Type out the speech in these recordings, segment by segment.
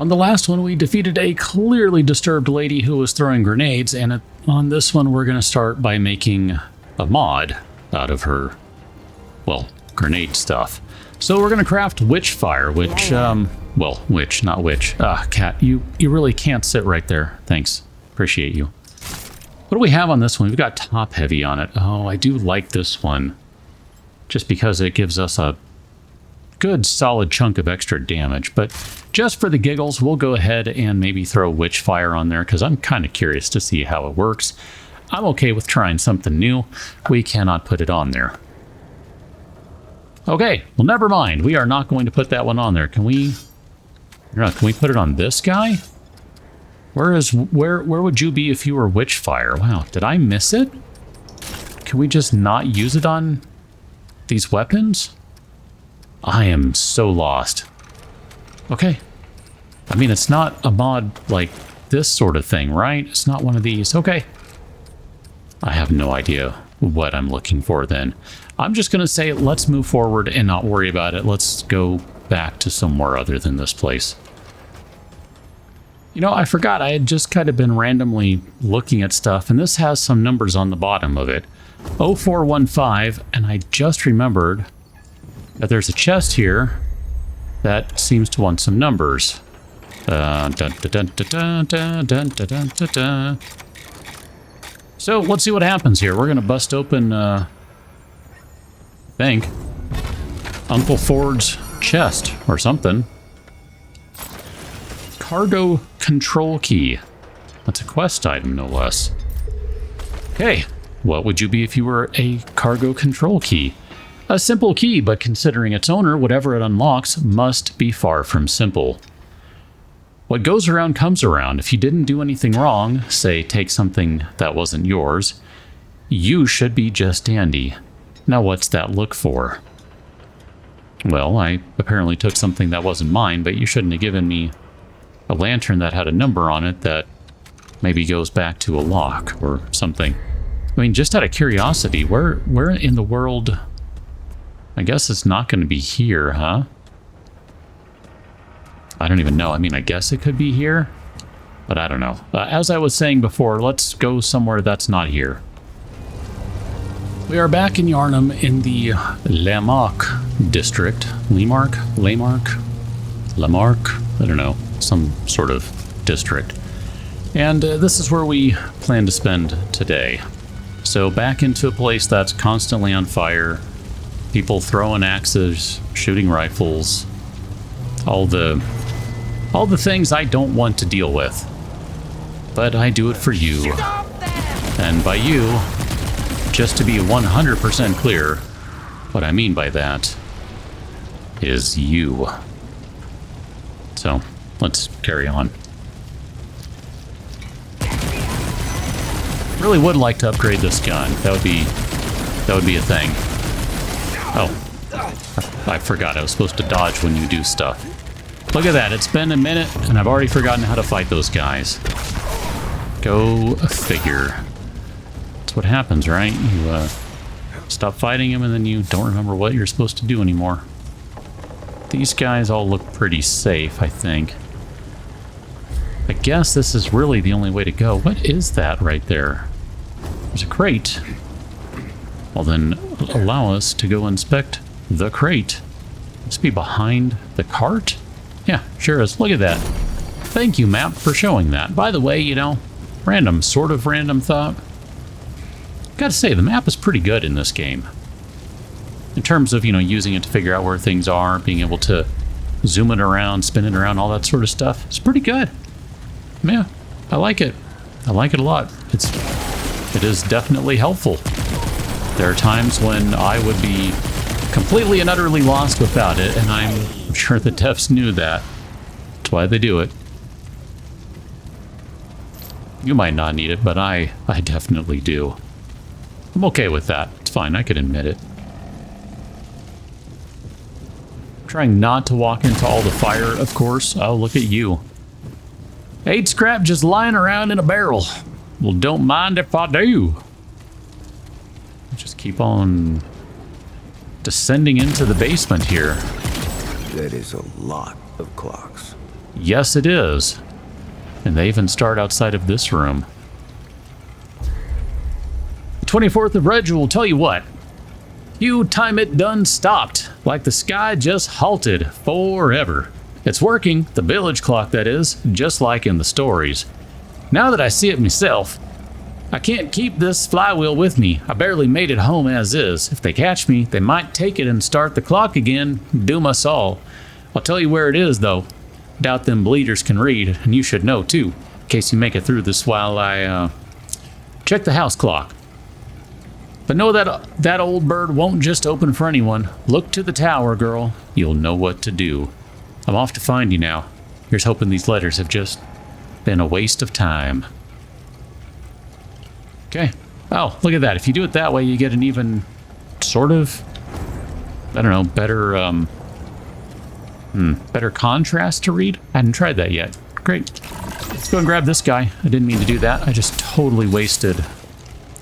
On the last one, we defeated a clearly disturbed lady who was throwing grenades, and on this one, we're going to start by making a mod out of her, well, grenade stuff. So we're going to craft witch fire, which, well, witch, not witch. Cat, you really can't sit right there. Thanks. Appreciate you. What do we have on this one? We've got top heavy on it. Oh, I do like this one. Just because it gives us a good solid chunk of extra damage. But just for the giggles, we'll go ahead and maybe throw witch fire on there because I'm kind of curious to see how it works. I'm okay with trying something new. We cannot put it on there. Okay, well, never mind. We are not going to put that one on there. Can we put it on this guy? Where would you be if you were Witchfire? Wow, did I miss it? Can we just not use it on these weapons? I am so lost. Okay. I mean, it's not a mod like this sort of thing, right? It's not one of these. Okay. I have no idea what I'm looking for then. I'm just going to say let's move forward and not worry about it. Let's go back to somewhere other than this place. You know, I forgot I had just kind of been randomly looking at stuff, and this has some numbers on the bottom of it. 0415, and I just remembered that there's a chest here that seems to want some numbers. So let's see what happens here. We're going to bust open, I think, Uncle Ford's chest or something. Cargo control key. That's a quest item, no less. Okay, what would you be if you were a cargo control key? A simple key, but considering its owner, whatever it unlocks must be far from simple. What goes around comes around. If you didn't do anything wrong, say take something that wasn't yours, you should be just dandy. Now what's that look for? Well, I apparently took something that wasn't mine, but you shouldn't have given me a lantern that had a number on it that maybe goes back to a lock or something. I mean, just out of curiosity, where in the world... I guess it's not going to be here, huh? I don't even know. I mean, I guess it could be here, but I don't know. As I was saying before, let's go somewhere that's not here. We are back in Yarnum in the Lamarck district. Lamarck? I don't know. Some sort of district. And this is where we plan to spend today. So back into a place that's constantly on fire. People throwing axes, shooting rifles. All the things I don't want to deal with. But I do it for you. And by you, just to be 100% clear, what I mean by that is you. So, let's carry on. Really would like to upgrade this gun. That would be a thing. Oh, I forgot I was supposed to dodge when you do stuff. Look at that, it's been a minute and I've already forgotten how to fight those guys. Go figure. That's what happens, right? You stop fighting them and then you don't remember what you're supposed to do anymore. These guys all look pretty safe, I think. I guess this is really the only way to go. What is that right there? There's a crate. Well then, allow us to go inspect the crate. Must be behind the cart? Yeah, sure is. Look at that. Thank you, map, for showing that. By the way, you know, sort of random thought. Gotta say, the map is pretty good in this game. In terms of, you know, using it to figure out where things are, being able to zoom it around, spin it around, all that sort of stuff. It's pretty good. Yeah, I like it. I like it a lot. It is definitely helpful. There are times when I would be completely and utterly lost without it, and I'm sure the devs knew that. That's why they do it. You might not need it, but I definitely do. I'm okay with that. It's fine, I can admit it. I'm trying not to walk into all the fire, of course. Oh, look at you. 8 scrap just lying around in a barrel. Well, don't mind if I do. Just keep on descending into the basement here. That is a lot of clocks. Yes, it is. And they even start outside of this room. The 24th of Reg will tell you what. You time it done stopped, like the sky just halted forever. It's working, the village clock that is, just like in the stories. Now that I see it myself, I can't keep this flywheel with me. I barely made it home as is. If they catch me, they might take it and start the clock again, doom us all. I'll tell you where it is, though. Doubt them bleeders can read, and you should know, too, in case you make it through this while I, check the house clock. But know that that old bird won't just open for anyone. Look to the tower, girl. You'll know what to do. I'm off to find you now. Here's hoping these letters have just been a waste of time. Okay. Oh, look at that. If you do it that way, you get an even sort of, I don't know, better, better contrast to read. I hadn't tried that yet. Great. Let's go and grab this guy. I didn't mean to do that. I just totally wasted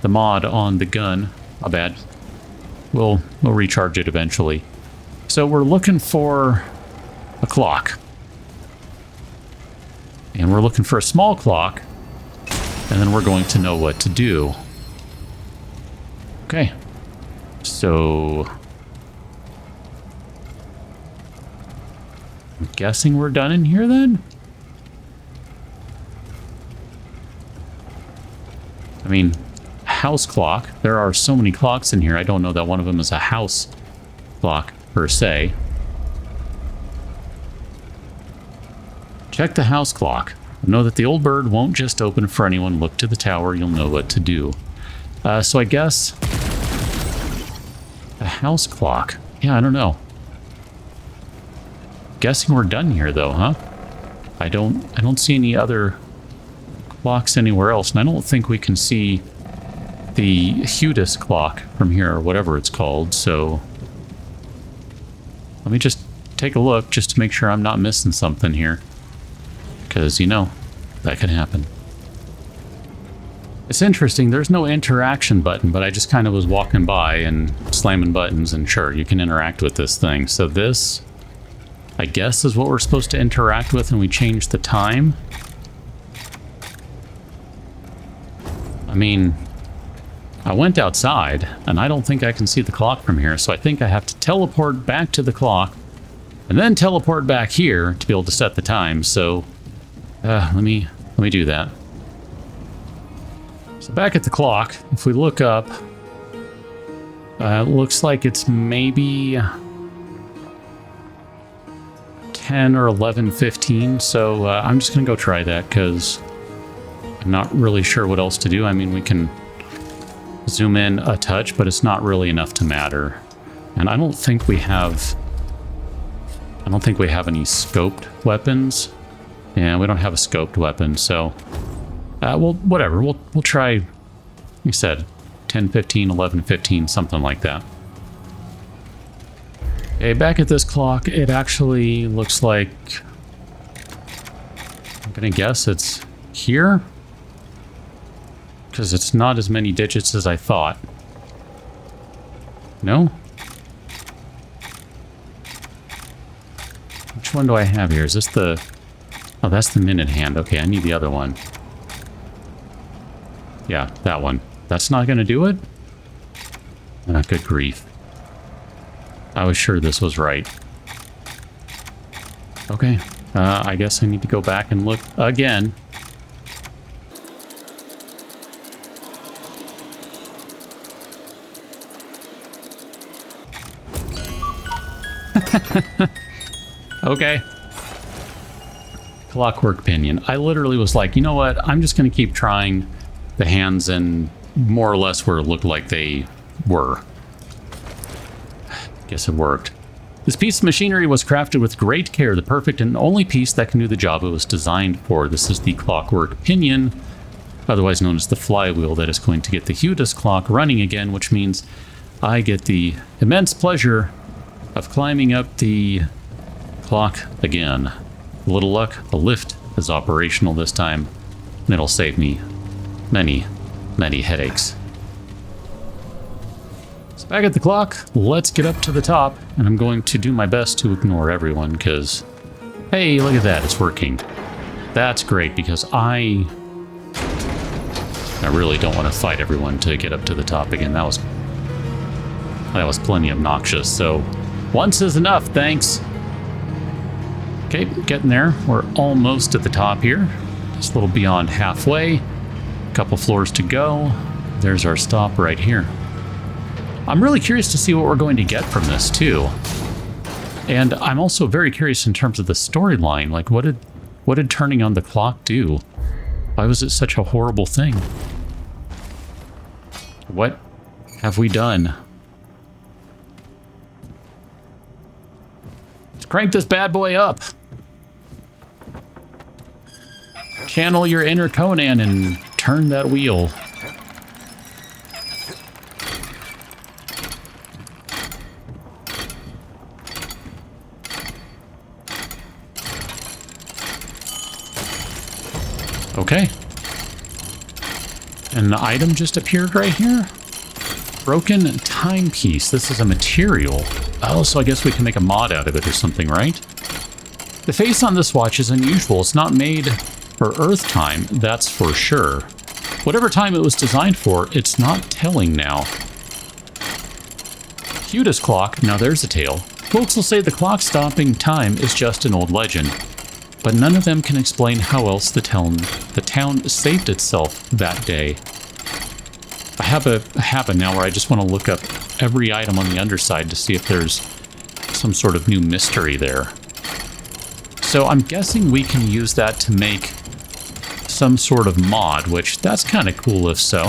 the mod on the gun. My bad. We'll recharge it eventually. So we're looking for a clock. And we're looking for a small clock. And then we're going to know what to do. Okay. So I'm guessing we're done in here then? I mean, house clock. There are so many clocks in here. I don't know that one of them is a house clock per se. Check the house clock. Know that the old bird won't just open for anyone. Look to the tower. You'll know what to do. So I guess the house clock. Yeah, I don't know. Guessing we're done here though, huh? I don't see any other clocks anywhere else, and I don't think we can see the Hudis clock from here, or whatever it's called, so let me just take a look just to make sure I'm not missing something here, because, you know, that could happen. It's interesting, there's no interaction button, but I just kind of was walking by and slamming buttons, and sure, you can interact with this thing. So this, I guess, is what we're supposed to interact with, and we change the time. I mean, I went outside, and I don't think I can see the clock from here, so I think I have to teleport back to the clock, and then teleport back here to be able to set the time, so let me do that. So back at the clock, if we look up, it looks like it's maybe 10 or 11:15, so I'm just going to go try that, because I'm not really sure what else to do. I mean, we can zoom in a touch, but it's not really enough to matter. And I don't think we have any scoped weapons. Yeah, we don't have a scoped weapon, so well, whatever. We'll try, like I said, 10:15, 11:15, something like that. Okay, back at this clock, it actually looks like, I'm gonna guess it's here, because it's not as many digits as I thought. No? Which one do I have here? Is this the... Oh, that's the minute hand. Okay, I need the other one. Yeah, that one. That's not going to do it? Good grief. I was sure this was right. Okay, I guess I need to go back and look again. Okay. Clockwork pinion. I literally was like, you know what? I'm just going to keep trying the hands, and more or less where it looked like they were. Guess it worked. This piece of machinery was crafted with great care, the perfect and only piece that can do the job it was designed for. This is the clockwork pinion, otherwise known as the flywheel, that is going to get the Hudis clock running again, which means I get the immense pleasure of climbing up the clock again. A little luck, the lift is operational this time, and it'll save me many, many headaches. So back at the clock, let's get up to the top, and I'm going to do my best to ignore everyone, because Hey, look at that, it's working. That's great, because I really don't want to fight everyone to get up to the top again. That was plenty obnoxious, so once is enough, thanks. Okay, getting there. We're almost at the top here. Just a little beyond halfway. A couple floors to go. There's our stop right here. I'm really curious to see what we're going to get from this, too. And I'm also very curious in terms of the storyline. Like, what did turning on the clock do? Why was it such a horrible thing? What have we done? Let's crank this bad boy up. Channel your inner Conan and turn that wheel. Okay. An item just appeared right here. Broken timepiece. This is a material. Oh, so I guess we can make a mod out of it or something, right? The face on this watch is unusual. It's not made for Earth time, that's for sure. Whatever time it was designed for, it's not telling now. Cutest clock. Now there's a tale. Folks will say the clock stopping time is just an old legend, but none of them can explain how else the town saved itself that day. I have a habit now where I just want to look up every item on the underside to see if there's some sort of new mystery there. So I'm guessing we can use that to make some sort of mod, which that's kind of cool if so.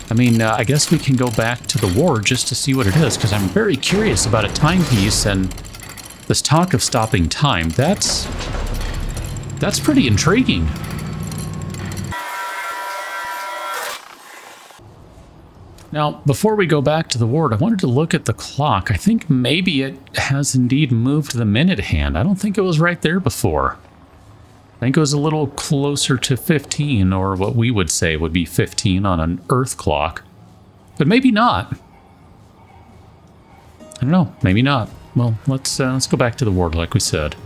I mean, I guess we can go back to the war just to see what it is, because I'm very curious about a timepiece and this talk of stopping time. That's pretty intriguing. Now, before we go back to the ward, I wanted to look at the clock. I think maybe it has indeed moved the minute hand. I don't think it was right there before. I think it was a little closer to 15, or what we would say would be 15 on an Earth clock. But maybe not. I don't know, maybe not. Well, let's go back to the ward like we said.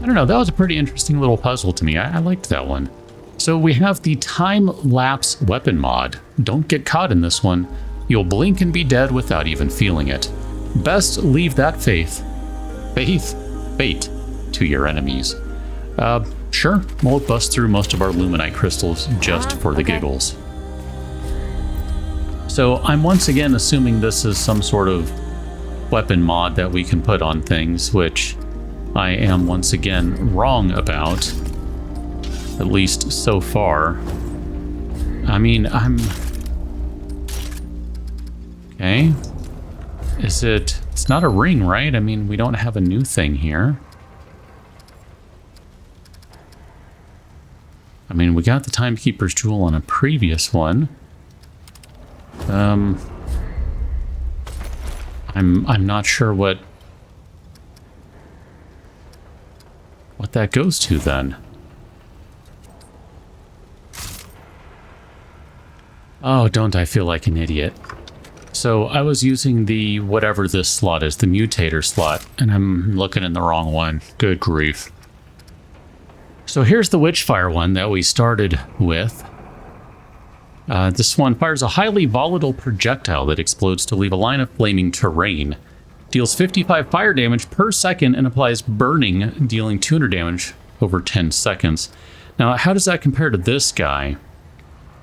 I don't know, that was a pretty interesting little puzzle to me. I liked that one. So we have the time-lapse weapon mod. Don't get caught in this one. You'll blink and be dead without even feeling it. Best leave that fate to your enemies. Sure, we'll bust through most of our luminite crystals just for the giggles. So I'm once again assuming this is some sort of weapon mod that we can put on things, which I am once again wrong about. At least so far. I mean, okay. It's not a ring, right? I mean, we don't have a new thing here. I mean, we got the Timekeeper's Jewel on a previous one. I'm not sure what that goes to then. Oh, don't I feel like an idiot. So I was using the whatever this slot is, the mutator slot, and I'm looking in the wrong one. Good grief. So here's the Witchfire one that we started with. This one fires a highly volatile projectile that explodes to leave a line of flaming terrain. Deals 55 fire damage per second and applies burning, dealing 200 damage over 10 seconds. Now, how does that compare to this guy?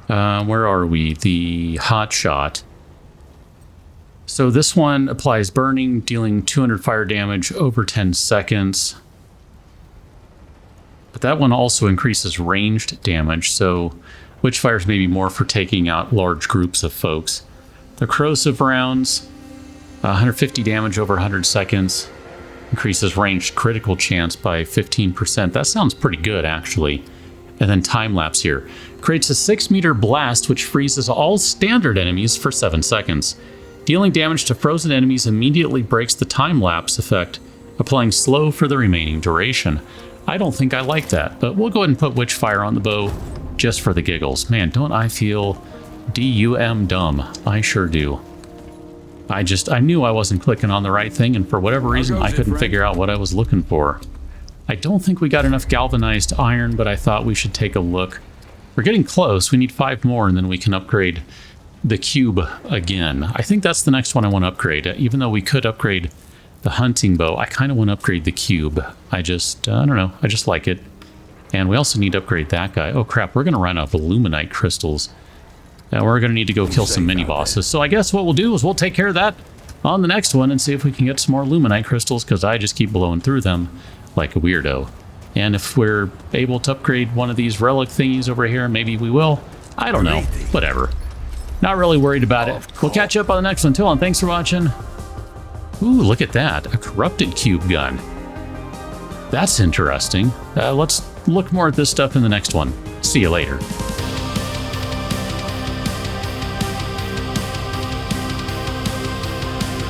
Where are we? The hot shot. So this one applies burning, dealing 200 fire damage over 10 seconds. But that one also increases ranged damage, so Witchfire's maybe more for taking out large groups of folks. The corrosive rounds, 150 damage over 100 seconds, increases ranged critical chance by 15%. That sounds pretty good, actually. And then time-lapse here. Creates a 6-meter blast which freezes all standard enemies for 7 seconds. Dealing damage to frozen enemies immediately breaks the time-lapse effect, applying slow for the remaining duration. I don't think I like that, but we'll go ahead and put Witchfire on the bow just for the giggles. Man, don't I feel dumb? I sure do. I knew I wasn't clicking on the right thing, and for whatever reason, I couldn't figure out what I was looking for. I don't think we got enough galvanized iron, but I thought we should take a look. We're getting close. We need 5 more, and then we can upgrade the cube again. I think that's the next one I want to upgrade. Even though we could upgrade the hunting bow, I kind of want to upgrade the cube. I don't know. I just like it. And we also need to upgrade that guy. Oh, crap. We're going to run out of illuminite crystals. We're going to need to go kill some mini-bosses. So I guess what we'll do is we'll take care of that on the next one and see if we can get some more illuminite crystals, because I just keep blowing through them like a weirdo. And if we're able to upgrade one of these relic thingies over here, maybe we will. I don't know. Whatever. Not really worried about it. We'll catch up on the next one. Till then, thanks for watching. Ooh, look at that. A corrupted cube gun. That's interesting. Let's look more at this stuff in the next one. See you later.